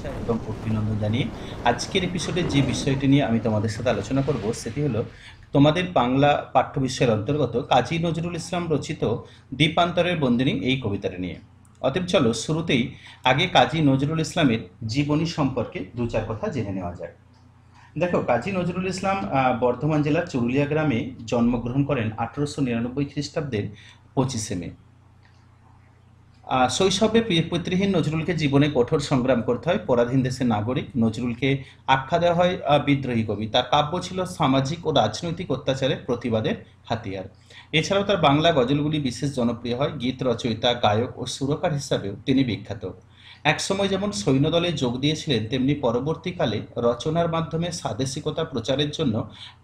শুভেচ্ছা এবং অভিনন্দন জানিয়ে আজকের এপিসোডে যে বিষয়টি নিয়ে আমি তোমাদের সাথে আলোচনা করব সেটি হলো তোমাদের বাংলা পাঠ্য বিষয়ের অন্তর্গত কাজী নজরুল ইসলাম রচিত দ্বীপান্তরের বন্দিনী এই কবিতাটি নিয়ে। অতএব চলো শুরুতেই আগে কাজী নজরুল ইসলামের জীবনী সম্পর্কে দু চার কথা জেনে নেওয়া যাক। দেখো, কাজী নজরুল ইসলাম বর্ধমান জেলার চুরুলিয়া গ্রামে জন্মগ্রহণ করেন 1899 খ্রিস্টাব্দের 25শে মে। শৈশবে পিতৃহীন নজরুলকে জীবনে কঠোর সংগ্রাম করতে হয়। পরাধীন দেশের নাগরিক নজরুলকে আখ্যা দেওয়া হয় বিদ্রোহী কবি। তার কাব্য ছিল সামাজিক ও রাজনৈতিক অত্যাচারের প্রতিবাদের হাতিয়ার। এছাড়াও তার বাংলা গজলগুলি বিশেষ জনপ্রিয় হয়। গীত রচয়িতা, গায়ক ও সুরকার হিসাবেও তিনি বিখ্যাত। একসময় যেমন সৈন্যদলে যোগ দিয়েছিলেন, তেমনি পরবর্তীকালে রচনার মাধ্যমে স্বাদেশিকতা প্রচারের জন্য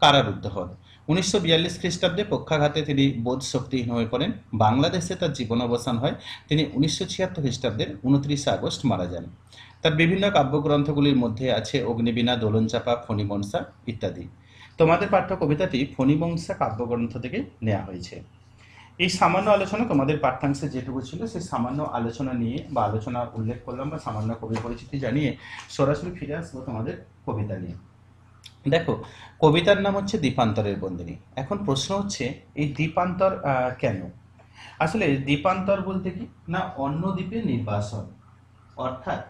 কারারুদ্ধ হন। 1942 খ্রিস্টাব্দে পক্ষাঘাতে তিনি বোধ শক্তিহীন হয়ে পড়েন। বাংলাদেশে তার জীবনাবসান হয়। তিনি 1976 খ্রিস্টাব্দের 29 আগস্ট মারা যান। তার বিভিন্ন কাব্যগ্রন্থগুলির মধ্যে আছে অগ্নিবীণা, দোলনচাপা, ফণিমনসা ইত্যাদি। তোমাদের পাঠ্য কবিতাটি ফণিমনসা কাব্যগ্রন্থ থেকে নেওয়া হয়েছে। এই সামান্য আলোচনা তোমাদের পাঠ্যাংশে যেটুকু ছিল সেই সামান্য আলোচনা নিয়ে বা আলোচনা উল্লেখ করলাম বা সামান্য কবি পরিচিতি জানিয়ে সরাসরি ফিরে আসবো তোমাদের কবিতা নিয়ে। দেখো, কবিতার নাম হচ্ছে দ্বীপান্তরের বন্দিনী। এখন প্রশ্ন হচ্ছে এই দ্বীপান্তর কেন? আসলে দ্বীপান্তর বলতে কি না, অন্য দ্বীপে নির্বাসন, অর্থাৎ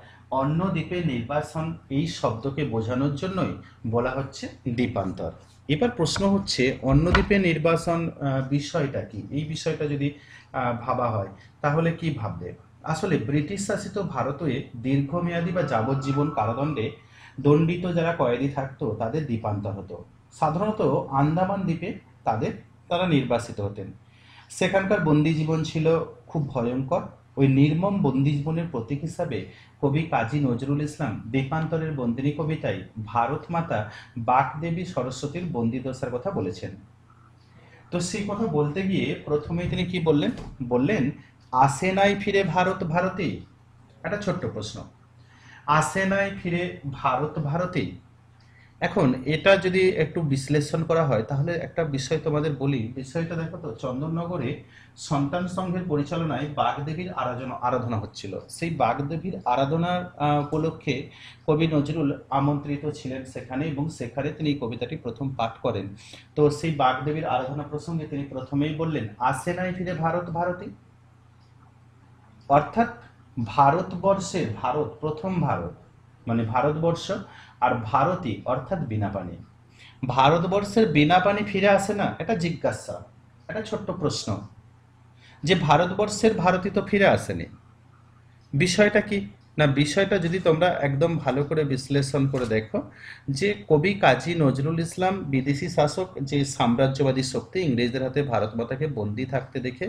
অন্য দ্বীপে নির্বাসন এই শব্দকে বোঝানোর জন্যই বলা হচ্ছে দ্বীপান্তর। এবার প্রশ্ন হচ্ছে অন্য দ্বীপে নির্বাসন বিষয়টা কি? এই বিষয়টা যদি ভাবা হয় তাহলে কি ভাববে? আসলে ব্রিটিশ শাসিত ভারতে দীর্ঘমেয়াদী বা যাবজ্জীবন কারাদণ্ডে দণ্ডিত যারা কয়েদি থাকতো তাদের দ্বীপান্তর হতো। সাধারণত আন্দামান দ্বীপে তারা নির্বাসিত হতেন। সেখানকার বন্দি জীবন ছিল খুব ভয়ঙ্কর। ওই নির্মম বন্দি জীবনের প্রতীক হিসাবে কবি কাজী নজরুল ইসলাম দ্বীপান্তরের বন্দিনী কবিতায় ভারত মাতা বাগদেবী সরস্বতীর বন্দিদশার কথা বলেছেন। তো সেই কথা বলতে গিয়ে প্রথমেই তিনি কি বললেন? বললেন, আসে নাই ফিরে ভারত ভারতে। একটা ছোট্ট প্রশ্ন, আসে নাই ফিরে ভারত ভারতে। এখন এটা যদি একটু বিশ্লেষণ করা হয় তাহলে একটা বিষয় তোমাদের বলি। বিষয়টা দেখো তো, চন্দননগরে সন্তান সংঘের পরিচালনায় বাগদেবীর আরাধনা হচ্ছিল। সেই বাগদেবীর আরাধনার উপলক্ষে কবি নজরুল আমন্ত্রিত ছিলেন সেখানে, এবং সেখানে তিনি কবিতাটি প্রথম পাঠ করেন। তো সেই বাগদেবীর আরাধনা প্রসঙ্গে তিনি প্রথমেই বললেন, আসে নাই ফিরে ভারত ভারতে। অর্থাৎ ভারতবর্ষের, ভারত প্রথম ভারত মানে ভারতবর্ষ, আর ভারতী অর্থাৎ বিনা পানি। ভারতবর্ষের বিনা পানি ফিরে আসে না, এটা জিজ্ঞাসা, একটা ছোট্ট প্রশ্ন, যে ভারতবর্ষের ভারতী তো ফিরে আসেনি। বিষয়টা কি না, বিষয়টা যদি তোমরা একদম ভালো করে বিশ্লেষণ করে দেখো, যে কবি কাজী নজরুল ইসলাম বিদেশি শাসক যে সাম্রাজ্যবাদী শক্তি ইংরেজদের হাতে ভারত মাতাকে বন্দী থাকতে দেখে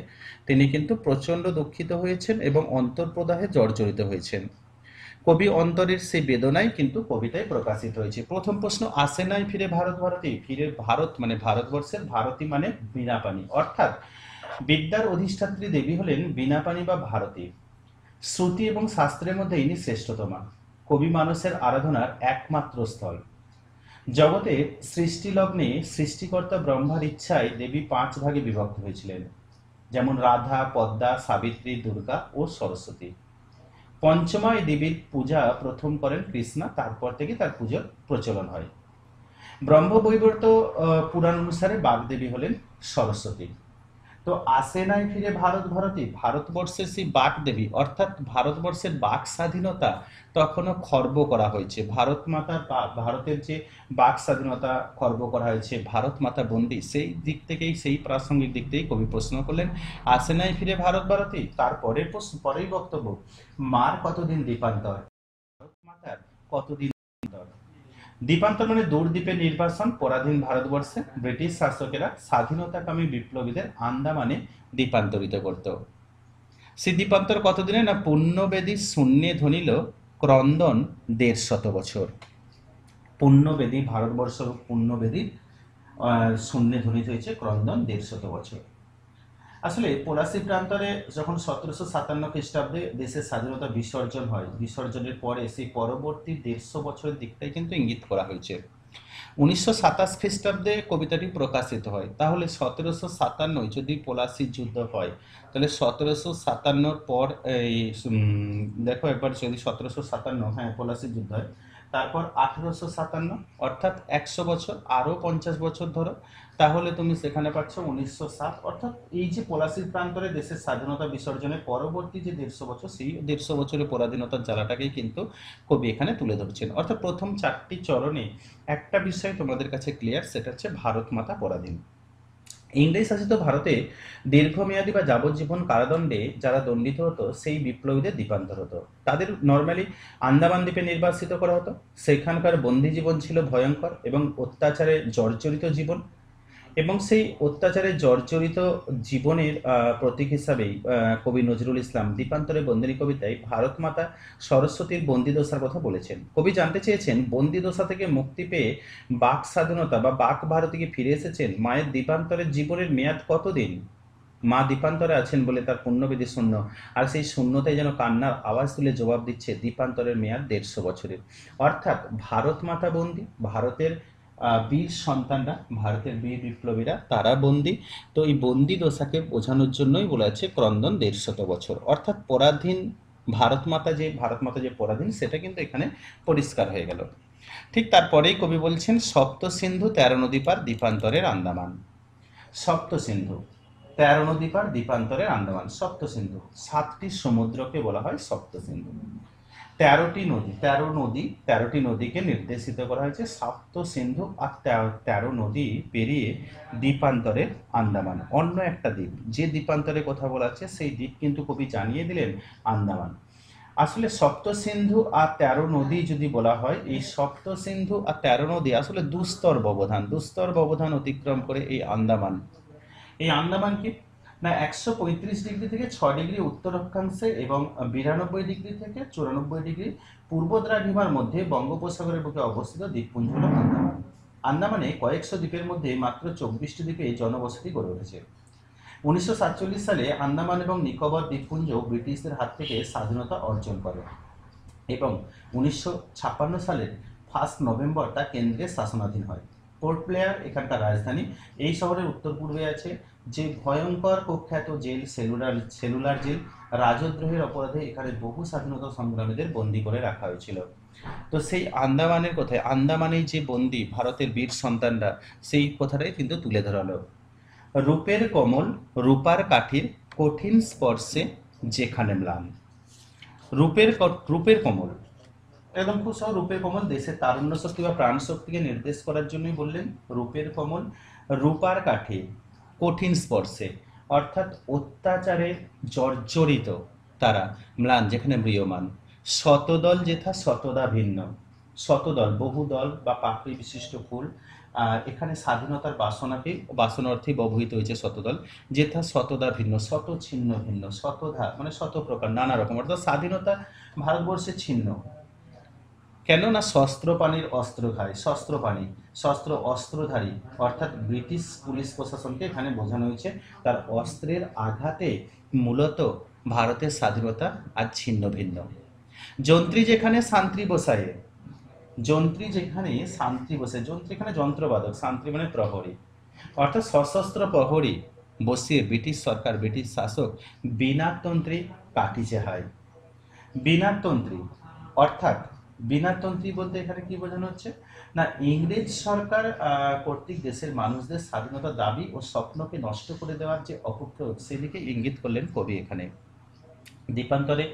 তিনি কিন্তু প্রচণ্ড দুঃখিত হয়েছেন এবং অন্তর্প্রদাহে জর্জরিত হয়েছেন। কবি অন্তরের সেই বেদনাই কিন্তু কবিতায় প্রকাশিত হয়েছে। প্রথম প্রশ্ন, আসে নাই ফিরে ভারত ভারতী। ফিরে ভারত মানে ভারতবর্ষের, ভারতী মানে বীণা পানি, অর্থাৎ বিদ্যার অধিষ্ঠাত্রী দেবী হলেন বীণা পানি বা ভারতী। শ্রুতি এবং শাস্ত্রের মধ্যে ইনি শ্রেষ্ঠতমা। কবি মানুষের আরাধনার একমাত্র স্থল। জগতের সৃষ্টি লগ্নে সৃষ্টিকর্তা ব্রহ্মার ইচ্ছায় দেবী 5 ভাগে বিভক্ত হয়েছিলেন, যেমন রাধা, পদ্মা, সাবিত্রী, দুর্গা ও সরস্বতী। পঞ্চমায় দেবীর পূজা প্রথম করেন কৃষ্ণা, তারপর থেকে তার পুজোর প্রচলন হয়। ব্রহ্মবৈবর্ত পুরাণ অনুসারে বাগদেবী হলেন সরস্বতী। তো আসে নাই ফিরে ভারত ভারতী, ভারতবর্ষের সেই বাগদেবী অর্থাৎ ভারতবর্ষের বাক স্বাধীনতা তখনও খর্ব করা হয়েছে। ভারত মাতার ভারতের যে বাক স্বাধীনতা খর্ব করা হয়েছে, ভারত মাতা বন্দী, সেই দিক থেকেই, সেই প্রাসঙ্গিক দিক থেকেই কবি প্রশ্ন করলেন, আসে নাই ফিরে ভারত ভারতী। তারপরের প্রশ্ন, পরেই বক্তব্য, মার কতদিন দ্বীপান্তর, ভারত মাতার কতদিন দ্বীপান্তর। দ্বীপান্তর মানে দূর দ্বীপের নির্বাসন। পরাধীন ভারতবর্ষে ব্রিটিশ শাসকেরা স্বাধীনতাকামী বিপ্লবীদের আন্দামানে দ্বীপান্তরিত করত। সেই দ্বীপান্তর কতদিনে না, পুণ্যবেদী শূন্যে ধনিল ক্রন্দন 150 বছর। পুণ্যবেদী, ভারতবর্ষ পুণ্যবেদীর শূন্যে ধ্বনিত হয়েছে ক্রন্দন 150 বছর। আসলে পলাশী প্রান্তরে যখন 1757 খ্রিস্টাব্দে দেশের স্বাধীনতা বিসর্জন হয়, বিসর্জনের পরে সেই পরবর্তী 150 বছরের দিকটাই কিন্তু ইঙ্গিত করা হয়েছে। 1927 খ্রিস্টাব্দে কবিতাটি প্রকাশিত হয়। তাহলে 1757 যদি পলাশির যুদ্ধ হয়, তাহলে 1757 পর এই দেখো একবার, যদি 1757, হ্যাঁ পলাশির যুদ্ধ হয়, তারপর 1857, অর্থাৎ 100 বছর, আরও 50 বছর ধরো, তাহলে তুমি সেখানে পাচ্ছ 1907। অর্থাৎ এই যে পলাশির প্রান্তরে দেশের স্বাধীনতা বিসর্জনের পরবর্তী যে 150 বছর, সেই 150 বছরের পরাধীনতার জ্বালাটাকেই কিন্তু কবি এখানে তুলে ধরছেন। অর্থাৎ প্রথম 4টি চরণে একটা বিষয় তোমাদের কাছে ক্লিয়ার, সেটা হচ্ছে ভারত মাতা পরাধীন। ইংরেজ শাসিত ভারতে দীর্ঘমেয়াদী বা যাবজ্জীবন কারাদণ্ডে যারা দণ্ডিত হতো, সেই বিপ্লবীদের দ্বীপান্তর হতো। তাদের নর্মালি আন্দামান দ্বীপে নির্বাসিত করা হতো। সেখানকার বন্দি জীবন ছিল ভয়ঙ্কর এবং অত্যাচারে জর্জরিত জীবন, এবং সেই অত্যাচারে জর্জরিত জীবনের প্রতীক হিসাবেই কবি নজরুল ইসলাম দ্বীপান্তরে বন্দিনী কবিতায় ভারত মাতা সরস্বতীর বন্দিদশার কথা বলেছেন। কবি জানতে চেয়েছেন, বন্দিদশা থেকে মুক্তি পেয়ে বাক স্বাধীনতা বা বাক ভারতীকে ফিরে এসেছেন। মায়ের দ্বীপান্তরের জীবনের মেয়াদ কতদিন? মা দ্বীপান্তরে আছেন বলে তার পুণ্যবিধি শূন্য, আর সেই শূন্যতায় যেন কান্নার আওয়াজ তুলে জবাব দিচ্ছে দ্বীপান্তরের মেয়াদ 150 বছরের। অর্থাৎ ভারত মাতা বন্দী, ভারতের বীর সন্তানরা, ভারতের বীর বিপ্লবীরা তারা বন্দী। তো এই বন্দি দশাকে বোঝানোর জন্যই বলা আছে ক্রন্দন 150 বছর। অর্থাৎ পরাধীন ভারত মাতা যে পরাধীন, সেটা কিন্তু এখানে পরিষ্কার হয়ে গেল। ঠিক তারপরেই কবি বলছেন, সপ্ত সিন্ধু 13 নদী পার দ্বীপান্তরের আন্দামান। সপ্ত সিন্ধু 13 নদী পার দ্বীপান্তরের আন্দামান। সপ্ত সিন্ধু 7টি সমুদ্রকে বলা হয় সপ্ত সিন্ধু। 13টি নদীকে নির্দেশিত করা হয়েছে সপ্ত সিন্ধু, আর 13 নদী পেরিয়ে দ্বীপান্তরের আন্দামান। অন্য একটা দ্বীপ, যে দ্বীপান্তরের কথা বলা আছে সেই দ্বীপ কিন্তু কবি জানিয়ে দিলেন আন্দামান। আসলে সপ্ত সিন্ধু আর 13 নদী যদি বলা হয়, এই সপ্ত সিন্ধু আর 13 নদী আসলে দুস্তর ব্যবধান অতিক্রম করে এই আন্দামান। এই আন্দামান কি না, 135 ডিগ্রি থেকে 6 ডিগ্রি উত্তর অক্ষাংশে এবং 92 ডিগ্রি থেকে 94 ডিগ্রি পূর্ব দ্রাঘিমার মধ্যে বঙ্গোপসাগরের বুকে অবস্থিত দ্বীপপুঞ্জ হল আন্দামান। আন্দামানে কয়েকশো দ্বীপের মধ্যে মাত্র 24টি দ্বীপে জনবসতি গড়ে উঠেছে। 1947 সালে আন্দামান এবং নিকোবর দ্বীপপুঞ্জ ব্রিটিশদের হাত থেকে স্বাধীনতা অর্জন করে এবং 1956 সালের 1 নভেম্বর তা কেন্দ্রের শাসনাধীন হয়। পোর্ট ব্লেয়ার এখানকার রাজধানী। এই শহরের উত্তর পূর্বে আছে যে ভয়ঙ্কর কুখ্যাত জেল, সেলুলার জেল। রাজদ্রোহের অপরাধে এখানে বহু স্বাধীনতা সংগ্রামীদের বন্দী করে রাখা হয়েছিল। তো সেই আন্দামানের কথায়, আন্দামানেই যে বন্দী ভারতের বীর সন্তানরা, সেই কথাটাই কিন্তু তুলে ধরালো। রূপের কমল, রূপার কাঠির কঠিন স্পর্শে যেখানে ম্লান। রূপের কমল, একদম খুব সহ, রূপের কমল দেশের তারুণ্য শক্তি বা প্রাণ শক্তিকে নির্দেশ করার জন্যই বললেন রূপের কমল। রূপার কাঠে কঠিন স্পর্শে, অর্থাৎ অত্যাচারে জর্জরিত তারা ম্লান, যেখানে ম্রিয়মান। শতদল যেথা শতদা ভিন্ন। শতদল বহুদল বা পাপড়ি বিশিষ্ট ফুল, আর এখানে স্বাধীনতার বাসনার্থে ব্যবহৃত হয়েছে শতদল। যেথা শতদা ভিন্ন, শত ছিন্ন ভিন্ন, শতধা মানে শত প্রকার, নানা রকম। অর্থাৎ স্বাধীনতা ভারতবর্ষে ছিন্ন কেন না, শস্ত্রপাণির অস্ত্র খায়। শস্ত্র অস্ত্রধারী, অর্থাৎ ব্রিটিশ পুলিশ প্রশাসনকে এখানে বোঝানো হয়েছে। তার অস্ত্রের আঘাতে মূলত ভারতের স্বাধীনতা আজ ছিন্ন ভিন্ন। যন্ত্রী যেখানে শান্তি বসায়, যন্ত্রী এখানে যন্ত্রবাদক, শান্তি মানে প্রহরী, অর্থাৎ সশস্ত্র প্রহরী বসিয়ে ব্রিটিশ সরকার, ব্রিটিশ শাসক বিনাতন্ত্রী কাটিছে হয়। বিনাতন্ত্রী অর্থাৎ, বিনাতন্ত্রী বলতে এখানে কি বোঝানো হচ্ছে না, ইংরেজ সরকার কর্তৃক দেশের মানুষদের স্বাধীনতা দাবি ও স্বপ্নকে নষ্ট করে দেওয়ার যে অপপ্রয়োগ, সেদিকে ইঙ্গিত করলেন কবি এখানে। দ্বীপান্তরে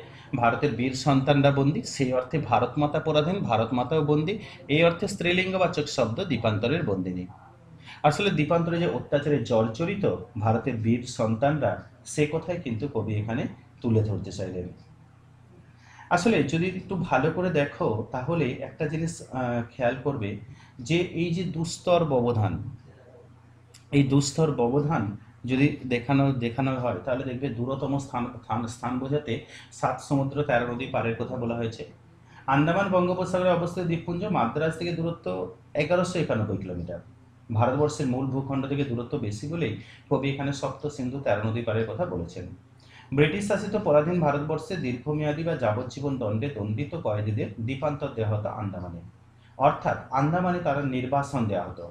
ভারতের বীর সন্তানরা বন্দী, সেই অর্থে ভারত মাতা পরাধীন, ভারত মাতাও বন্দী। এই অর্থে স্ত্রীলিঙ্গবাচক শব্দ দ্বীপান্তরের বন্দিনী। আসলে দ্বীপান্তরে যে অত্যাচারে জর্জরিত ভারতের বীর সন্তানরা, সে কথাই কিন্তু কবি এখানে তুলে ধরতে চাইলেন। আসলে যদি একটু ভালো করে দেখো, তাহলে একটা জিনিস খেয়াল করবে যে এই যে দুস্তর ব্যবধান, এই দুস্তর ব্যবধান যদি দেখানো হয়, তাহলে দেখবে দূরতম স্থান বোঝাতে 7 সমুদ্র 13 নদী পারের কথা বলা হয়েছে। আন্দামান বঙ্গোপসাগরে অবস্থিত দ্বীপপুঞ্জ মাদ্রাজ থেকে দূরত্ব 1191 কিলোমিটার। ভারতবর্ষের মূল ভূখণ্ড থেকে দূরত্ব বেশি বলেই কবি এখানে সপ্ত সিন্ধু 13 নদী পারের কথা বলেছেন। ব্রিটিশ শাসিত পরাধীন ভারতবর্ষে দীর্ঘমেয়াদী বা যাবজ্জীবন দণ্ডে দণ্ডিত কয়েদিদের দ্বীপান্তর দেওয়া হতো আন্দামানে। অর্থাৎ আন্দামানে তারা নির্বাসন দেওয়া হতো।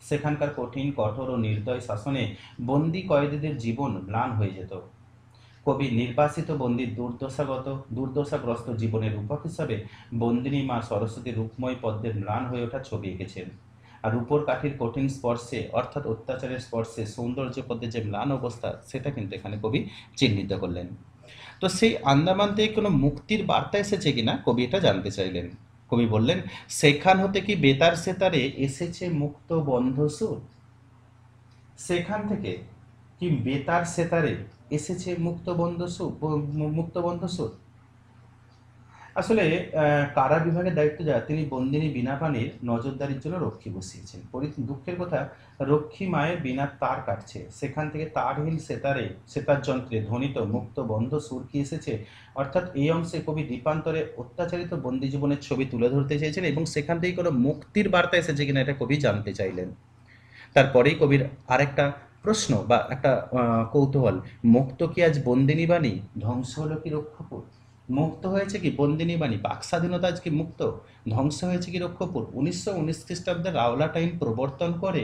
সেখানকার কঠিন, কঠোর ও নির্দয় শাসনে বন্দি কয়েদিদের জীবন ম্লান হয়ে যেত। কবি নির্বাসিত বন্দির দুর্দশাগ্রস্ত জীবনের রূপক হিসাবে বন্দিনী মা সরস্বতীর রূপময় পদ্মের ম্লান হয়ে ওঠা ছবি এঁকেছেন। আর রূপোর কাঠির কঠিন স্পর্শে অর্থাৎ অত্যাচারের স্পর্শে সৌন্দর্য পদ্মের যে ম্লান অবস্থা সেটা কিন্তু এখানে কবি চিহ্নিত করলেন। তো সেই আন্দামান থেকে কোনো মুক্তির বার্তা এসেছে কিনা কবি এটা জানতে চাইলেন। কবি বললেন, সেখান হতে কি বেতার সেতারে এসেছে মুক্ত বন্ধ সুর। সেখান থেকে কি বেতার সেতারে এসেছে মুক্তবন্ধ সুর। আসলে কারা বিভাগের দায়িত্ব যারা, তিনি বন্দিনী বীণা পানির নজরদারির জন্য রক্ষী বসিয়েছেন। দুঃখের কথা, রক্ষী মায়ের বীণার তার কাটছে, সেখান থেকে তারহীন সেতার যন্ত্রে ধ্বনিত মুক্ত বন্ধ সুর কি এসেছে। অর্থাৎ এই অংশে কবি দ্বীপান্তরে অত্যাচারিত বন্দি জীবনের ছবি তুলে ধরতে চেয়েছেন এবং সেখান থেকে কোনো মুক্তির বার্তা এসেছে কিনা এটা কবি জানতে চাইলেন। তারপরেই কবির আরেকটা প্রশ্ন বা একটা কৌতূহল, মুক্ত কি আজ বন্দিনী বাণী, ধ্বংস হলো কি রক্ষপুর। মুক্ত হয়েছে কি বন্দিনী বাণী, বাক স্বাধীনতা আজ কি মুক্ত, ধ্বংস হয়েছে কি রক্ষপুর। 1919 খ্রিস্টাব্দে রাওলাট আইন প্রবর্তন করে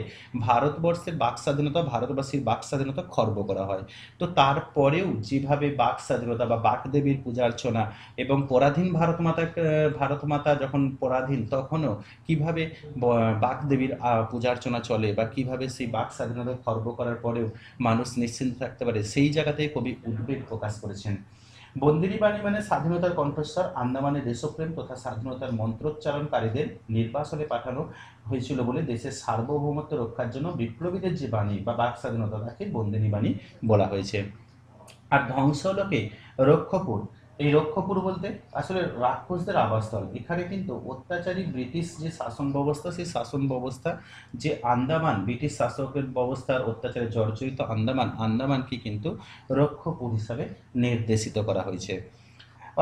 ভারতবর্ষের বাক স্বাধীনতা, ভারতবাসীর বাক স্বাধীনতা খর্ব করা হয়। তো তারপরেও যেভাবে বাক স্বাধীনতা বা বাকদেবীর পূজা অর্চনা এবং পরাধীন ভারতমাতা যখন পরাধীন তখনও কিভাবে বাকদেবীর পূজা অর্চনা চলে বা কিভাবে সেই বাক স্বাধীনতা খর্ব করার পরেও মানুষ নিশ্চিন্ত থাকতে পারে, সেই জায়গাতে কবি উদ্বেগ প্রকাশ করেছেন। বন্দিনী বাণী মানে স্বাধীনতার কণ্ঠস্বর, আন্দামানের দেশপ্রেম তথা স্বাধীনতার মন্ত্রোচ্চারণকারীদের নির্বাসনে পাঠানো হয়েছিল বলে দেশের সার্বভৌমত্ব রক্ষার জন্য বিপ্লবীদের যে বাণী বা বাক স্বাধীনতা তাকে বন্দিনী বাণী বলা হয়েছে। আর ধ্বংস হলো কি রক্ষপুর। এই রক্ষপুর বলতে আসলে রাক্ষসদের আবাসস্থল। এখানে কিন্তু অত্যাচারী ব্রিটিশ যে শাসন ব্যবস্থা, সেই শাসন ব্যবস্থা যে আন্দামান, ব্রিটিশ শাসকের ব্যবস্থার অত্যাচারে জর্জরিত আন্দামানকে কিন্তু রক্ষপুর হিসাবে নির্দেশিত করা হয়েছে।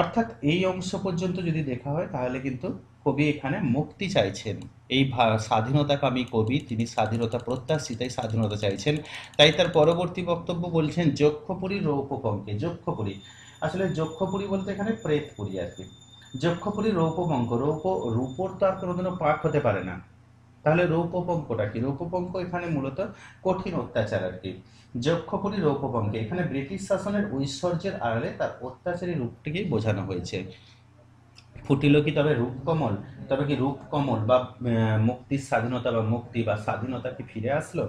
অর্থাৎ এই অংশ পর্যন্ত যদি দেখা হয় তাহলে কিন্তু কবি এখানে মুক্তি চাইছেন। এই স্বাধীনতাকামী কবি, তিনি স্বাধীনতা প্রত্যাশী, তাই স্বাধীনতা চাইছেন। তাই তার পরবর্তী বক্তব্য বলছেন, যক্ষপুরী রৌপপঙ্কে। যক্ষপুরী আসলে যক্ষপুরী বলতে এখানে প্রেতপুরী আর কি। যক্ষপুরী রৌপপঙ্ক, রূপোর তো আর কোনোদিনও পাক হতে পারে না, তাহলে রৌপপঙ্কটা কি। রৌপপঙ্ক এখানে মূলত কঠিন অত্যাচার আর কি। যক্ষপুরী রৌপপঙ্কে এখানে ব্রিটিশ শাসনের ঐশ্বর্যের আড়ালে তার অত্যাচারী রূপটিকেই বোঝানো হয়েছে। ফুটিল কি তবে রূপকমল, তবে কি রূপকমল বা মুক্তির স্বাধীনতা বা মুক্তি বা স্বাধীনতা কি ফিরে আসলো।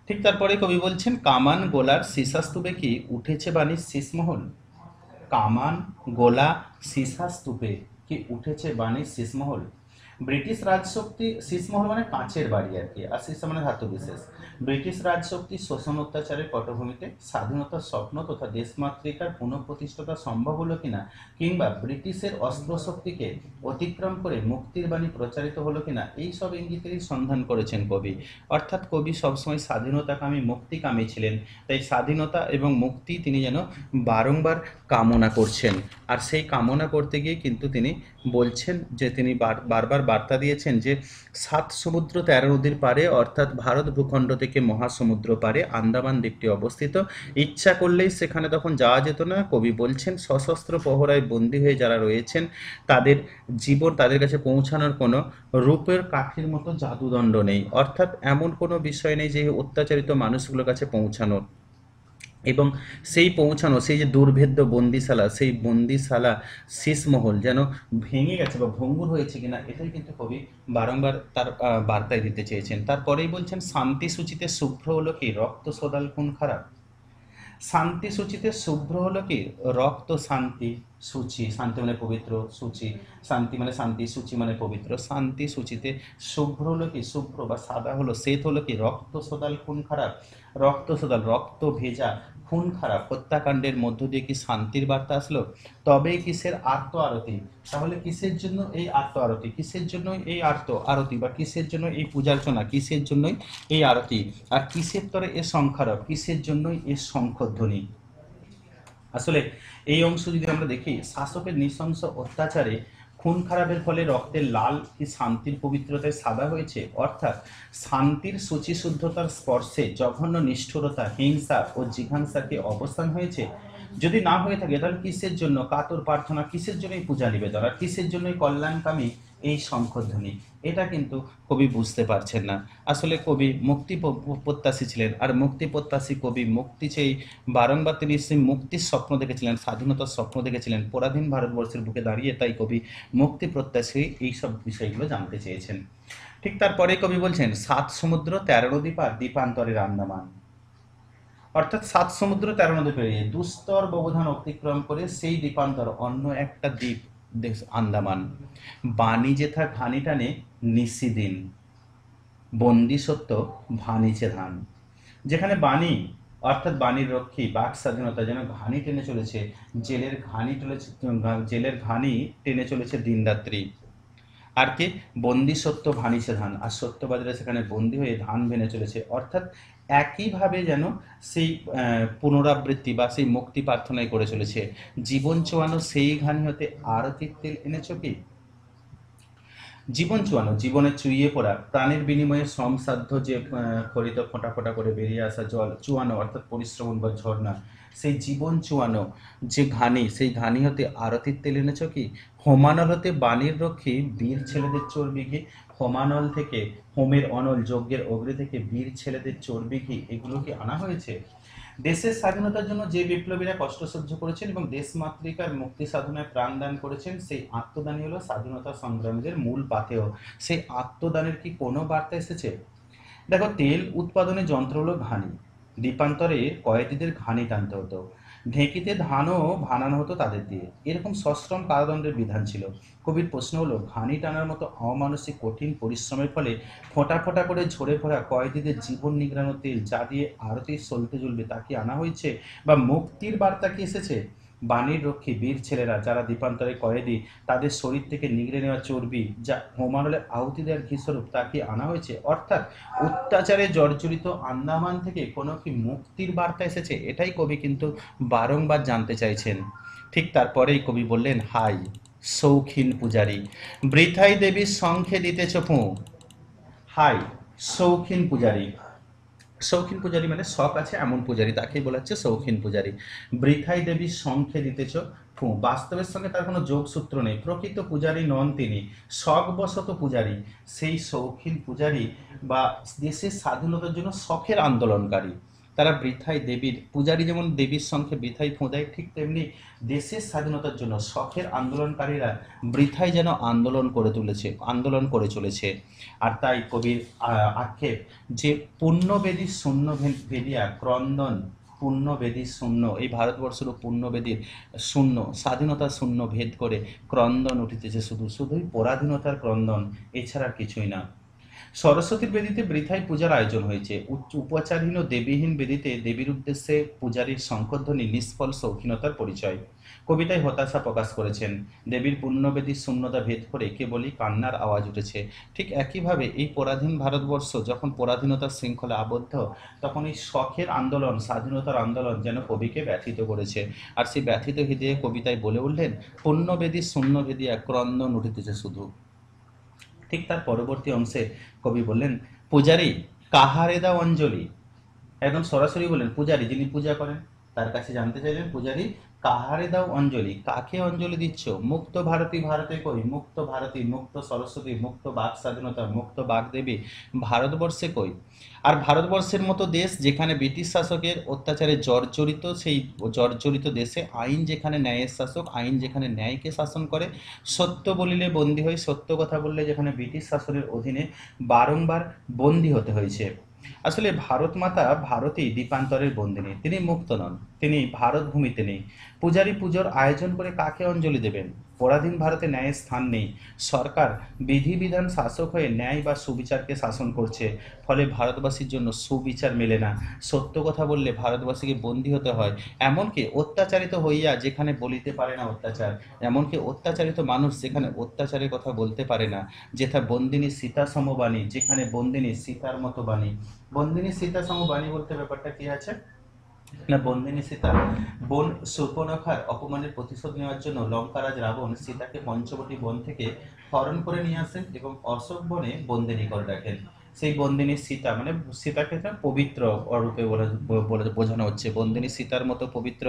ঠিক তারপরে কবি বলছেন, কামান গোলার সীসাস্তূপে কি উঠেছে বাণীর শেষমহল। কামান গোলা সীসাস্তূপে কি উঠেছে বাণীর শেষমহল। ব্রিটিশ রাজশক্তি, শীষমহল মানে কাঁচের বাড়ি আর কি, আর শীর্ষ মানে ধাতু বিশেষ। ব্রিটিশ রাজশক্তির শোষণ অত্যাচারের পটভূমিতে স্বাধীনতার স্বপ্ন তথা দেশমাতৃকার পুনঃপ্রতিষ্ঠাতা সম্ভব হলো কিনা, কিংবা ব্রিটিশের অস্ত্রশক্তিকে অতিক্রম করে মুক্তির বাণী প্রচারিত হলো কিনা, এই সব ইঙ্গিতেরই সন্ধান করেছেন কবি। অর্থাৎ কবি সবসময় স্বাধীনতাকামী, মুক্তিকামী ছিলেন। তাই স্বাধীনতা এবং মুক্তি তিনি যেন বারংবার কামনা করছেন। আর সেই কামনা করতে গিয়ে কিন্তু তিনি বলছেন যে তিনি বারবার বার্তা দিয়েছেন যে 7 সমুদ্র 13 নদীর পারে, অর্থাৎ ভারত ভূখণ্ড থেকে মহাসমুদ্র পারে আন্দামান দ্বীপটি অবস্থিত। ইচ্ছা করলেই সেখানে তখন যাওয়া যেত না। কবি বলছেন, সশস্ত্র প্রহরায় বন্দী হয়ে যারা রয়েছেন তাদের জীবন, তাদের কাছে পৌঁছানোর কোনো রূপের কাঠির মতো জাদুদণ্ড নেই। অর্থাৎ এমন কোনো বিষয় নেই যে অত্যাচারিত মানুষগুলোর কাছে পৌঁছানোর, এবং সেই পৌঁছানো, সেই যে দুর্ভেদ্য বন্দিশালা, সেই বন্দিশালা শীষমহল যেন ভেঙে গেছে বা ভঙ্গুর হয়েছে কিনা, এটাই কিন্তু কবি বারংবার তার বার্তায় দিতে চেয়েছেন। তারপরেই বলছেন, শান্তি সূচিতে শুভ্র হলো কি রক্ত সদাল কোন খারাপ। শান্তি সূচিতে শুভ্র হলো কি রক্ত, শান্তি সূচি, শান্তি মানে পবিত্র, সূচি শান্তি মানে শান্তি, সূচি মানে পবিত্র। শান্তি সূচিতে শুভ্র হলো কি, শুভ্র বা সাদা হলো, শ্বেত হলো কি রক্ত সদাল খুন খারাপ। রক্ত সদাল রক্ত ভেজা খুন খারাপ হত্যাকাণ্ডের মধ্য দিয়ে কি শান্তির বার্তা আসলো। তবে কিসের আর্ত আরতি, তাহলে কিসের জন্য এই আর্ত আরতি, কিসের জন্য এই আর্ত আরতি বা কিসের জন্য এই পূজার্চনা, কিসের জন্যই এই আরতি, আর কিসের তরে এ শঙ্খারব, কিসের জন্যই এ শঙ্খধ্বনি। আসলে এই অংশ যদি আমরা দেখি, শাসকের নৃশংস অত্যাচারে খুন খারাপের ফলে রক্তের লাল কি শান্তির পবিত্রতায় সাদা হয়েছে। অর্থাৎ শান্তির শুচিশুদ্ধতার স্পর্শে জঘন্য নিষ্ঠুরতা, হিংসা ও জিঘাংসার কি অবস্থান হয়েছে। যদি না হয়ে থাকে তাহলে কিসের জন্য কাতর প্রার্থনা, কিসের জন্য এই পূজা নিবেদন, আর কিসের জন্য এই কল্যাণকামী এই শঙ্খধ্বনি, এটা কিন্তু কবি বুঝতে পারছেন না। আসলে কবি মুক্তি প্রত্যাশী ছিলেন, আর মুক্তি প্রত্যাশী কবি মুক্তি চেয়ে বারংবার তিনি সেই মুক্তির স্বপ্ন দেখেছিলেন, স্বাধীনতার স্বপ্ন দেখেছিলেন পরাধীন ভারতবর্ষের বুকে দাঁড়িয়ে, তাই কবি মুক্তি প্রত্যাশী এইসব বিষয়গুলো জানতে চেয়েছেন। ঠিক তারপরে কবি বলছেন 7 সমুদ্র 13 নদী পার দ্বীপান্তরের আন্দামান, অর্থাৎ 7 সমুদ্র 13 নদী পেরিয়ে দুস্তর ব্যবধান অতিক্রম করে সেই দ্বীপান্তর অন্য একটা দ্বীপ দেশ আন্দামান। বাণী যেথা ঘানি টানে নিশিদিন, বন্দি সত্য ভানিছে ধান। যেখানে বাণী অর্থাৎ বাণীর রক্ষী বাক স্বাধীনতা যেন ঘানি টেনে চলেছে, জেলের ঘানি টেনে চলেছে দিনরাত্রি। আর কি বন্দি সত্য ভানিছে ধান, আর সত্যবাদীরা সেখানে বন্দি হয়ে ধান ভেঙে চলেছে। অর্থাৎ একইভাবে যেন সেই পুনরাবৃত্তি বা সেই মুক্তি প্রার্থনাই করে চলেছে। জীবন চোয়ানো সেই ঘানি হতে আরতির তেল এনেছ কি? জীবন চুয়ানো, জীবনে চুইয়ে পড়া, প্রাণের বিনিময়ে শ্রমসাধ্য যে খরিত ফোঁটা ফোঁটা করে বেরিয়ে আসা জল চুয়ানো, অর্থাৎ পরিশ্রম বা ঝর্ণা, সেই জীবন চুয়ানো যে ঘানি, সেই ঘানি হতে আরতির তেল এনেছ কি? হোমানল হতে বাণীর রক্ষী বীর ছেলেদের চর্বি ঘি। হোমানল থেকে, হোমের অনল যজ্ঞের অগ্নি থেকে বীর ছেলেদের চর্বি ঘি, এগুলো কি আনা হয়েছে? দেশের স্বাধীনতার জন্য যে বিপ্লবীরা কষ্ট সহ্য করেছেন এবং দেশ মাতৃকার মুক্তি সাধনায় প্রাণদান করেছেন, সেই আত্মদানই হলো স্বাধীনতা সংগ্রামীদের মূল পাথেয়। সেই আত্মদানের কি কোনো বার্তা এসেছে? দেখো, তেল উৎপাদনের যন্ত্র হলো ঘানি, দ্বীপান্তরে কয়েদিদের ঘানি টানতে হতো, ঢেঁকিতে ধানও ভানানো হতো তাদের দিয়ে, এরকম সশ্রম কারাদণ্ডের বিধান ছিল। কবির প্রশ্ন হলো, ঘানি টানার মতো অমানসিক কঠিন পরিশ্রমের ফলে ফোঁটা ফোঁটা করে ঝরে পড়া কয়েদিদের জীবন নিংড়ানো তেল যা দিয়ে আরতি চলতে জ্বলবে তা কি আনা হয়েছে? বা মুক্তির বার্তা কি এসেছে? বাণীর রক্ষী বীর ছেলেরা যারা দ্বীপান্তরে কয়েদি, তাদের শরীর থেকে নিগড়ে নেওয়া চর্বি যা হোমানলে আহুতি দেওয়ার ঘিস্বরূপ, তা কি আনা হয়েছে? অর্থাৎ অত্যাচারে জর্জরিত আন্দামান থেকে কোনো কি মুক্তির বার্তা এসেছে? এটাই কবি কিন্তু বারংবার জানতে চাইছেন। ঠিক তারপরেই কবি বললেন, হাই শৌখিন পূজারী, বৃথাই দেবীর শঙ্খে দিতেছ ফুঁ। হাই শৌখিন পূজারী, শৌখিন পূজারী মানে শখ আছে এমন পূজারী, তাকেই বলা হচ্ছে শৌখিন পূজারী। বৃথাই দেবীর শঙ্খে দিতেছ ফু, বাস্তবের সঙ্গে তার কোনো যোগসূত্র নেই, প্রকৃত পূজারী নন তিনি, শখবশত পূজারী। সেই শৌখিন পূজারী বা দেশের স্বাধীনতার জন্য শখের আন্দোলনকারী, তারা বৃথাই দেবীর পূজারী, যেমন দেবীর শঙ্খে বৃথাই ফোঁ দেয়, ঠিক তেমনি দেশের স্বাধীনতার জন্য শখের আন্দোলনকারীরা বৃথাই যেন আন্দোলন করে চলেছে। আর তাই কবির আক্ষেপ যে পুণ্যবেদী শূন্য ভেদিয়া ক্রন্দন, পুণ্যবেদীর শূন্য, এই ভারতবর্ষের পুণ্যবেদীর শূন্য, স্বাধীনতার শূন্য ভেদ করে ক্রন্দন উঠিতেছে, শুধুই পরাধীনতার ক্রন্দন, এছাড়া কিছুই না। সরস্বতীর বেদিতে বৃথাই পূজার আয়োজন হয়েছে, উপাচারহীন ও দেবীহীন বেদিতে দেবীর উদ্দেশ্যে পূজারীর শঙ্খধ্বনি নিষ্ফল শৌখিনতার পরিচয়। কবিতায় হতাশা প্রকাশ করেছেন, দেবীর পুণ্যবেদীর শূন্যতা ভেদ করে কেবলই কান্নার আওয়াজ উঠেছে। ঠিক একইভাবে এই পরাধীন ভারতবর্ষ যখন পরাধীনতার শৃঙ্খলে আবদ্ধ, তখন এই শখের আন্দোলন, স্বাধীনতার আন্দোলন যেন কবিকে ব্যথিত করেছে। আর সেই ব্যথিত হৃদয়ে কবিতায় বলে উঠলেন, পুণ্যবেদীর শূন্য ভেদিয়া ক্রন্দন উঠিতেছে শুধু। ঠিক তার পরবর্তী অংশে কবি বললেন, পূজারী কাহারে দাও অঞ্জলি। একদম সরাসরি বললেন, পূজারী যিনি পূজা করেন তার কাছে জানতে চাইলেন, পূজারী কাহারে দাও অঞ্জলি, কাকে অঞ্জলি দিচ্ছ? মুক্ত ভারতী ভারতে কই, মুক্ত ভারতী, মুক্ত সরস্বতী, মুক্ত বাক স্বাধীনতা, মুক্ত বাগদেবী ভারতবর্ষে কই? আর ভারতবর্ষের মতো দেশ যেখানে ব্রিটিশ শাসকের অত্যাচারে জর্জরিত, সেই জর্জরিত দেশে আইন যেখানে ন্যায়ের শাসক, আইন যেখানে ন্যায়কে শাসন করে, সত্য বলিলে বন্দী হয়, সত্য কথা বললে যেখানে ব্রিটিশ শাসনের অধীনে বারংবার বন্দী হতে হয়েছে। আসলে ভারত মাতা ভারতেই দ্বীপান্তরের বন্দিনী, তিনি মুক্ত নন, তিনি ভারত ভূমিতে নেই। পূজারী পুজোর আয়োজন করে কাকে অঞ্জলি দেবেন? পরাধীন ভারতে ন্যায়ের স্থান নেই, সরকার বিধিবিধান শাসক হয়ে ন্যায় বা সুবিচারকে শাসন করছে, ফলে ভারতবাসীর জন্য সুবিচার মেলে না। সত্য কথা বললে ভারতবাসীকে বন্দী হতে হয়, এমনকি অত্যাচারিত হইয়া যেখানে বলিতে পারে না অত্যাচার, এমনকি অত্যাচারিত মানুষ যেখানে অত্যাচারের কথা বলতে পারে না, যেথা বন্দিনী সীতা সমবাণী, যেখানে বন্দিনী সীতার মতো বাণী। বন্দিনী সীতা সমবাণী বলতে ব্যাপারটা কি আছে না, বন্দিনী সীতা বোন শূর্পণখার অপমানের প্রতিশোধ নেওয়ার জন্য লঙ্কারাজ রাবণ সীতাকে পঞ্চবটী বন থেকে হরণ করে নিয়ে আসেন এবং অশোক বনে বন্দিনী করে রাখেন। সেই বন্দিনী সীতা মানে সীতাকে একটা পবিত্র রূপে বোঝানো হচ্ছে। বন্দিনী সীতার মতো পবিত্র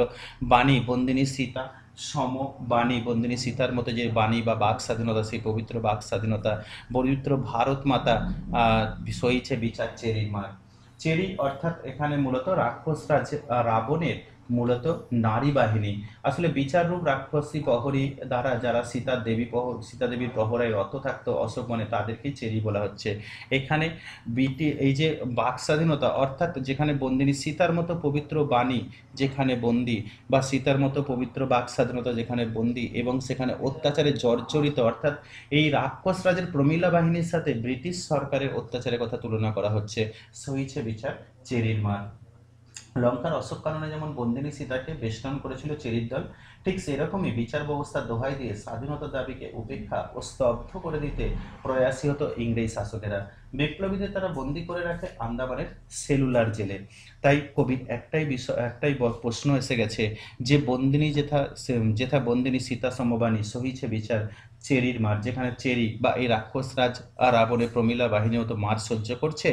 বাণী, বন্দিনী সীতা সম বাণী, বন্দিনী সীতার মতো যে বাণী বা বাক স্বাধীনতা, সেই পবিত্র বাক স্বাধীনতা পবিত্র ভারত মাতা সইছে বিচার চেরির মার। চেরি অর্থাৎ এখানে মূলত রাক্ষস রাজ রাবণের মূলত নারী বাহিনী, আসলে বিচাররূপ রাক্ষসী প্রহরী দ্বারা যারা সীতা দেবীর প্রহরায় রত থাকতো অশোক বনে, তাদেরকেই চেরি বলা হচ্ছে। এখানে এই যে বাক স্বাধীনতা অর্থাৎ যেখানে বন্দিনী সীতার মতো পবিত্র বাণী যেখানে বন্দী, বা সীতার মতো পবিত্র বাক স্বাধীনতা যেখানে বন্দী, এবং সেখানে অত্যাচারে জর্জরিত অর্থাৎ এই রাক্ষস রাজের প্রমীলা বাহিনীর সাথে ব্রিটিশ সরকারের অত্যাচারের কথা তুলনা করা হচ্ছে। সহিছে বিচার চেরির মার। লঙ্কার অশোক কাননে যেমন বন্দিনী সীতাকে বেষ্টন করেছিল চেরির দল, ঠিক সেরকমই বিচার ব্যবস্থার দোহাই দিয়ে স্বাধীনতার দাবিকে উপেক্ষা ও স্তব্ধ করে দিতে প্রয়াসী হতো ইংরেজ শাসকেরা। বিপ্লবীদের তারা বন্দি করে রাখে আন্দামানের সেলুলার জেলে। তাই কবির একটাই প্রশ্ন এসে গেছে যে বন্দিনী যেথা বন্দিনী সীতা সমবাণী সহিছে বিচার চেরির মার, যেখানে চেরি বা এই রাক্ষস রাজ আর রাবণের প্রমীলা বাহিনীও তো মার সহ্য করছে,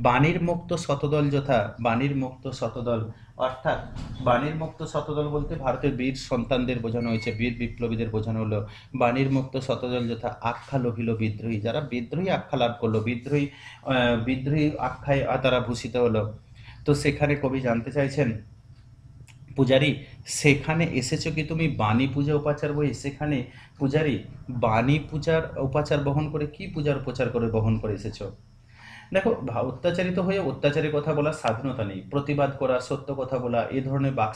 বাণীর মুক্ত শতদল যথা, বাণীর মুক্ত শতদল অর্থাৎ বাণীর মুক্ত শতদল বলতে ভারতের বীর সন্তানদের বোঝানো হয়েছে, বীর বিপ্লবীদের বোঝানো হলো। বাণীর মুক্ত শতদল যথা আখ্যা লোভিল বিদ্রোহী, যারা বিদ্রোহী আখ্যা লাভ করলো, বিদ্রোহী আখ্যায় তারা ভূষিত হলো। তো সেখানে কবি জানতে চাইছেন, পূজারী সেখানে এসেছো কি তুমি বাণী পূজা উপাচার বই, সেখানে পূজারী বাণী পূজার উপাচার বহন করে কি পূজার উপচার করে বহন করে এসেছো? দেখো, অত্যাচারিত হয়ে অত্যাচারের কথা বলা স্বাধীনতা নেই, প্রতিবাদ করা সত্য কথা বলা এ ধরনের বাক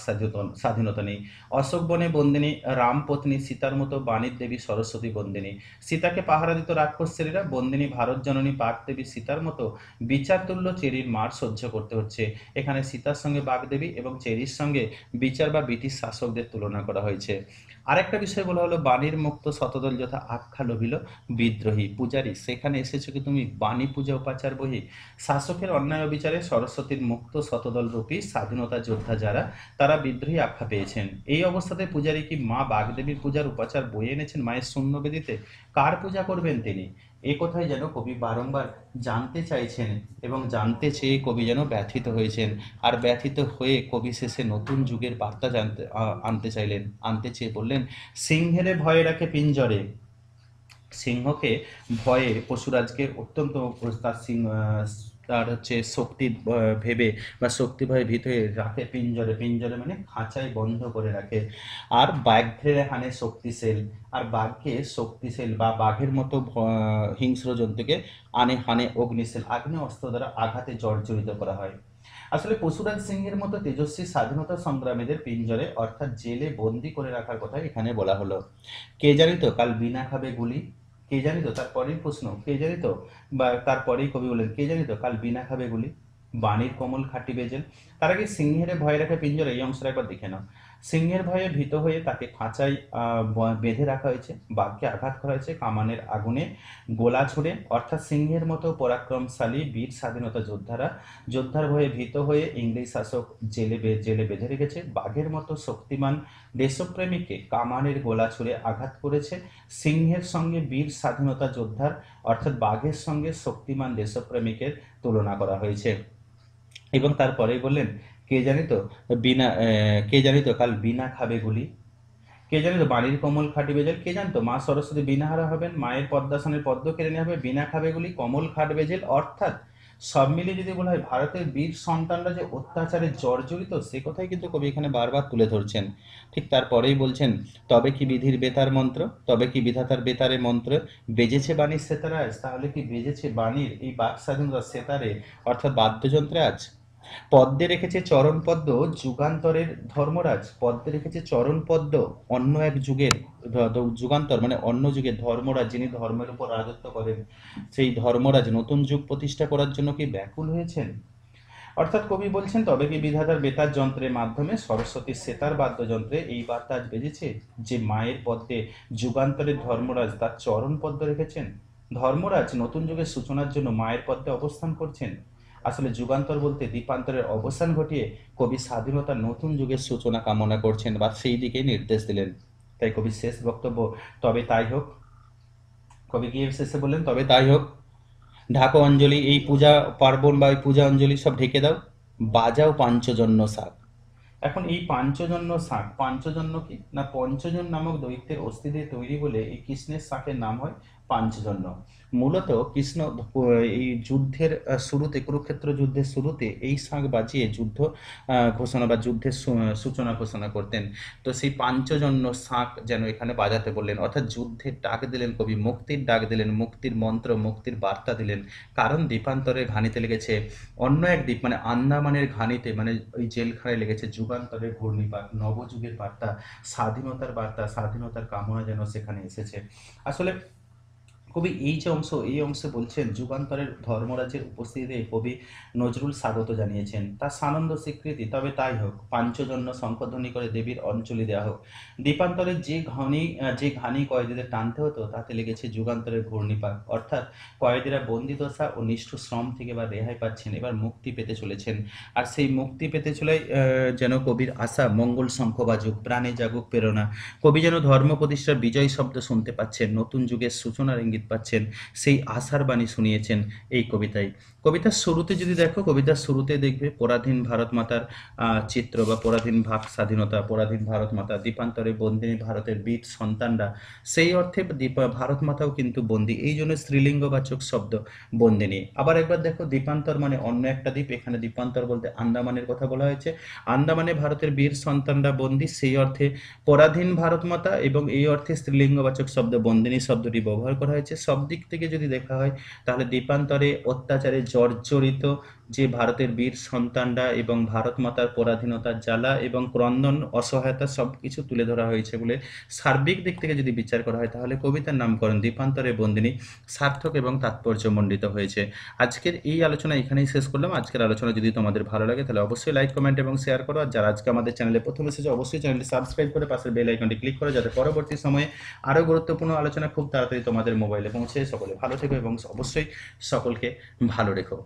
স্বাধীনতা নেই। অশোক বনে বন্দিনী রামপত্নী সীতার মতো বাণীর দেবী সরস্বতী বন্দিনী, সীতাকে পাহারা দিত রাক্ষসেরা, বন্দিনী ভারত জননী পাক দেবী সীতার মতো বিচারতুল্য চেরির মার সহ্য করতে হচ্ছে। এখানে সীতার সঙ্গে বাগদেবী এবং চেরির সঙ্গে বিচার বা ব্রিটিশ শাসকদের তুলনা করা হয়েছে। আরেকটা বিষয় বলা হলো বাণীর মুক্ত শতদল যথা আখ্যা লোভিল বিদ্রোহী, পূজারী সেখানে এসেছো কি তুমি বাণী পূজা উপাচার বহি, শাসকের অন্যায় অবিচারে সরস্বতীর মুক্ত শতদল রূপী স্বাধীনতা যোদ্ধা যারা, তারা বিদ্রোহী আখ্যা পেয়েছেন। এই অবস্থাতে পূজারী কি মা বাগদেবীর পূজার উপাচার বয়ে এনেছেন মায়ের শূন্য বেদিতে? কার পূজা করবেন তিনি? এ কথাই যেন কবি বারংবার জানতে চাইছেন, এবং জানতে চেয়ে কবি যেন ব্যথিত হয়েছেন। আর ব্যথিত হয়ে কবি শেষে নতুন যুগের বার্তা আনতে চেয়ে বললেন, সিংহেরে ভয়ে রাখে পিঞ্জরে, সিংহকে ভয়ে পশুরাজকে অত্যন্ত তার তার হচ্ছে শক্তি ভেবে বা শক্তি ভয়ে ভীত হয়ে রাখে পিঞ্জরে, পিঞ্জরে মানে খাঁচায় বন্ধ করে রাখে। আর ব্যাঘ্রের হানে শক্তিশীল, আর বাঘকে শক্তিশীল বা বাঘের মতো হিংস্র জন্তুকে হানে অগ্নিশীল, আগ্নেয় অস্ত্র দ্বারা আঘাতে জর্জরিত করা হয়। আসলে পশুরাজ সিংহের মতো তেজস্বী স্বাধীনতা সংগ্রামীদের পিঞ্জরে অর্থাৎ জেলে বন্দি করে রাখার কথা এখানে বলা হলো। কে জানিত কাল বিনা খাবে গুলি, কে জানিত, তারপরেই প্রশ্ন কে জানিত, বা তারপরেই কবি বলেন কে জানিত কাল বিনা খাবে গুলি, বাণীর কমল খাটি বেজেল। তার আগে সিংহের ভয় রাখে পিঞ্জরে এই অংশটা একবার দেখে নাও। সিংহের ভয়ে ভীত হয়ে তাকে খাঁচায় বেঁধে রাখা হয়েছে, বাঘকে আঘাত করা হয়েছে কামানের আগুনে গোলা ছুড়ে, অর্থাৎ সিংহের মতো পরাক্রমশালী বীর স্বাধীনতা যোদ্ধার ভয়ে ভীত হয়ে ইংরেজ শাসক জেলে বেঁধে রেখেছে। বাঘের মতো শক্তিমান দেশপ্রেমীকে কামানের গোলা ছুড়ে আঘাত করেছে। সিংহের সঙ্গে বীর স্বাধীনতা যোদ্ধার অর্থাৎ বাঘের সঙ্গে শক্তিমান দেশপ্রেমিকের তুলনা করা হয়েছে। এবং তারপরেই বললেন কে জানিত কে জানিত কাল বিনা খাবে গুলি, কে জানিত বাণীর কমল খাটি বেজেল, কে জানতো মা সরস্বতী বিনাহারা হবেন, মায়ের পদ্মাসনের পদ্ম কেড়ে নেওয়া হবে, বিনা খাবে গুলি কমল খাট বেজেল। অর্থাৎ সব মিলিয়ে যদি বলা হয় ভারতের বীর সন্তানরা যে অত্যাচারে জর্জরিত, সে কথাই কিন্তু কবি এখানে বারবার তুলে ধরছেন। ঠিক তারপরেই বলছেন, তবে কি বিধির বেতার মন্ত্র, তবে কি বিধাতার বেতারে মন্ত্র, বেজেছে বাণীর সেতারে আজ, তাহলে কি বেজেছে বাণীর এই বাক স্বাধীনতা সেতারে অর্থাৎ বাদ্যযন্ত্রে আজ? পদ্মে রেখেছে চরণ পদ্ম যুগান্তরের ধর্মরাজ, পদ্মে রেখেছে চরণ পদ্ম অন্য এক যুগের যুগান্তর মানে অন্য যুগের ধর্মরাজ, যিনি ধর্মের উপর রাজত্ব করেন, সেই ধর্মরাজ নতুন যুগ প্রতিষ্ঠা করার জন্য কি ব্যাকুল হয়েছেন? অর্থাৎ কবি বলছেন তবে কি বিধাতার বেতার যন্ত্রের মাধ্যমে সরস্বতীর সেতার বাদ্যযন্ত্রে এই বার্তা আজ বেজেছে যে মায়ের পদ্মে যুগান্তরের ধর্মরাজ তার চরণ পদ্ম রেখেছেন। ধর্মরাজ নতুন যুগের সূচনার জন্য মায়ের পদ্মে অবস্থান করছেন। আসলে যুগান্তর বলতে দ্বীপান্তরের অবসান ঘটিয়ে কবি স্বাধীনতার নতুন যুগের সূচনা কামনা করছেন বা সেই দিকে নির্দেশ দিলেন। তাই কবির শেষ বক্তব্য তবে তাই হোক, কবি গিয়ে শেষে বললেন তবে তাই হোক। ঢাকো অঞ্জলি, এই পূজা পার্বণ বা এই পূজা অঞ্জলি সব ঢেকে দাও, বাজাও পাঞ্চজন্য শাক। এখন এই পাঞ্চজন্য শাক, পাঞ্চজন্য কি না, পঞ্চজন নামক দৈত্যের অস্থি দিয়ে তৈরি বলে এই কৃষ্ণের শাকের নাম হয় পাঞ্চজন্য। মূলত কৃষ্ণ এই যুদ্ধের শুরুতে, কুরুক্ষেত্র যুদ্ধের শুরুতে এই শাক বাজিয়ে যুদ্ধ ঘোষণা বা যুদ্ধের সূচনা ঘোষণা করতেন। তো সেই পাঞ্চজন্য শাক যেন এখানে বাজাতে বললেন, অর্থাৎ যুদ্ধের ডাক দিলেন কবি, মুক্তির ডাক দিলেন, মুক্তির মন্ত্র, মুক্তির বার্তা দিলেন। কারণ দ্বীপান্তরের ঘানিতে লেগেছে অন্য এক দ্বীপ, মানে আন্দামানের ঘানিতে, মানে ওই জেলখানায় লেগেছে যুগান্তরের ঘূর্ণিপাক, নবযুগের বার্তা, স্বাধীনতার বার্তা, স্বাধীনতার কামনা যেন সেখানে এসেছে। আসলে কবি এই যে অংশ, এই অংশে বলছেন যুগান্তরের ধর্মরাজ্যের উপস্থিতিতে কবি নজরুল স্বাগত জানিয়েছেন, তার সানন্দ স্বীকৃতি। তবে তাই হোক, পাঞ্চজন্য শঙ্খধ্বনি করে দেবীর অঞ্জলি দেওয়া হোক। দ্বীপান্তরের যে ঘানি কয়েদিদের টানতে হতো তাতে লেগেছে যুগান্তরের ঘূর্ণিপাক, অর্থাৎ কয়েদিরা বন্দিদশা ও নিষ্ঠুর শ্রম থেকে এবার রেহাই পাচ্ছেন, এবার মুক্তি পেতে চলেছেন। আর সেই মুক্তি পেতে চলে যেন কবির আশা মঙ্গল শঙ্খ বাজুক, প্রাণে জাগুক প্রেরণা। কবি যেন ধর্ম প্রতিষ্ঠার বিজয় শব্দ শুনতে পাচ্ছেন, নতুন যুগের সূচনার ইঙ্গিত পাচ্ছেন, সেই আশার বাণী শুনিয়েছেন এই কবিতায়। কবিতার শুরুতে যদি দেখো, কবিতার শুরুতে দেখবে পরাধীন ভারত মাতার চিত্র, বা পরাধীন ভাগ স্বাধীনতা, পরাধীন ভারত মাতা, দ্বীপান্তরে বন্দিনী ভারতের বীর সন্তানরা, সেই অর্থে ভারত মাতাও কিন্তু বন্দী, এই জন্য স্ত্রীলিঙ্গবাচক শব্দ বন্দিনী। আবার একবার দেখো, দ্বীপান্তর মানে অন্য একটা দ্বীপ, এখানে দ্বীপান্তর বলতে আন্দামানের কথা বলা হয়েছে। আন্দামানে ভারতের বীর সন্তানরা বন্দী, সেই অর্থে পরাধীন ভারত মাতা, এবং এই অর্থে স্ত্রীলিঙ্গবাচক শব্দ বন্দিনী শব্দটি ব্যবহার করা হয়েছে। সব দিক থেকে যদি দেখা হয় তাহলে দ্বীপান্তরে অত্যাচারে জর্জরিত যে ভারতের বীর সন্তানরা এবং ভারত মাতার পরাধীনতার জ্বালা এবং ক্রন্দন, অসহায়তা সব কিছু তুলে ধরা হয়েছে বলে সার্বিক দিক থেকে যদি বিচার করা হয় তাহলে কবিতার নামকরণ দ্বীপান্তরে বন্দিনী সার্থক এবং তাৎপর্যমণ্ডিত হয়েছে। আজকের এই আলোচনা এখানেই শেষ করলাম। আজকের আলোচনা যদি তোমাদের ভালো লাগে তাহলে অবশ্যই লাইক, কমেন্ট এবং শেয়ার করো। আর যারা আজকে আমাদের চ্যানেলে প্রথম এসেছে অবশ্যই চ্যানেলটি সাবস্ক্রাইব করে পাশের বেল আইকনটি ক্লিক করো, যাতে পরবর্তী সময়ে আরও গুরুত্বপূর্ণ আলোচনা খুব তাড়াতাড়ি তোমাদের মোবাইলে পৌঁছে। সকলে ভালো থেকো এবং অবশ্যই সকলকে ভালো রেখো।